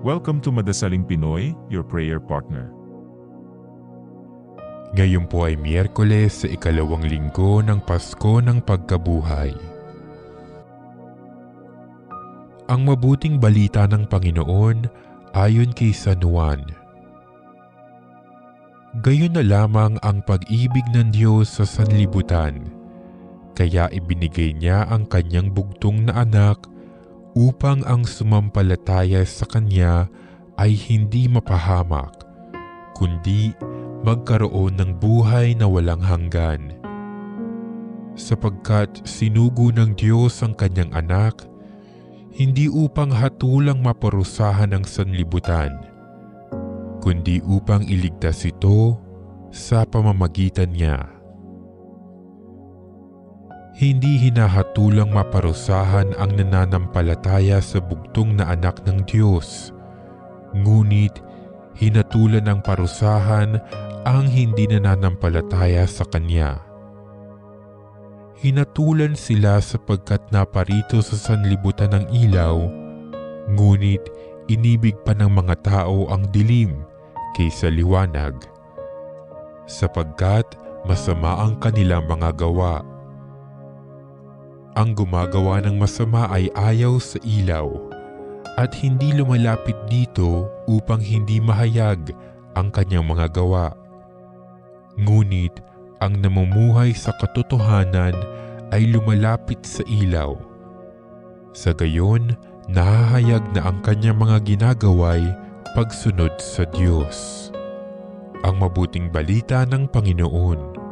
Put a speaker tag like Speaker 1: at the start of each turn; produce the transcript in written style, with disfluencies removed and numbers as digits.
Speaker 1: Welcome to Madasaling Pinoy, your prayer partner.
Speaker 2: Ngayon po ay Miyerkules sa ikalawang linggo ng Pasko ng Pagkabuhay. Ang mabuting balita ng Panginoon ayon kay San Juan. Gayon na lamang ang pag-ibig ng Diyos sa sanlibutan, kaya ibinigay niya ang kanyang bugtong na anak upang ang sumampalataya sa kanya ay hindi mapahamak, kundi magkaroon ng buhay na walang hanggan. Sapagkat sinugo ng Diyos ang kanyang anak, hindi upang hatulang maparusahan ang sanlibutan, kundi upang iligtas ito sa pamamagitan niya. Hindi hinahatulang maparusahan ang nananampalataya sa bugtong na anak ng Diyos, ngunit hinatulan ng parusahan ang hindi nananampalataya sa Kanya. Hinatulan sila sapagkat naparito sa sanlibutan ng ilaw, ngunit inibig pa ng mga tao ang dilim kaysa liwanag, sapagkat masama ang kanilang mga gawa. Ang gumagawa ng masama ay ayaw sa ilaw at hindi lumalapit dito upang hindi mahayag ang kanyang mga gawa. Ngunit ang namumuhay sa katotohanan ay lumalapit sa ilaw. Sa gayon, nahahayag na ang kanyang mga ginagawa'y pagsunod sa Diyos. Ang mabuting balita ng Panginoon.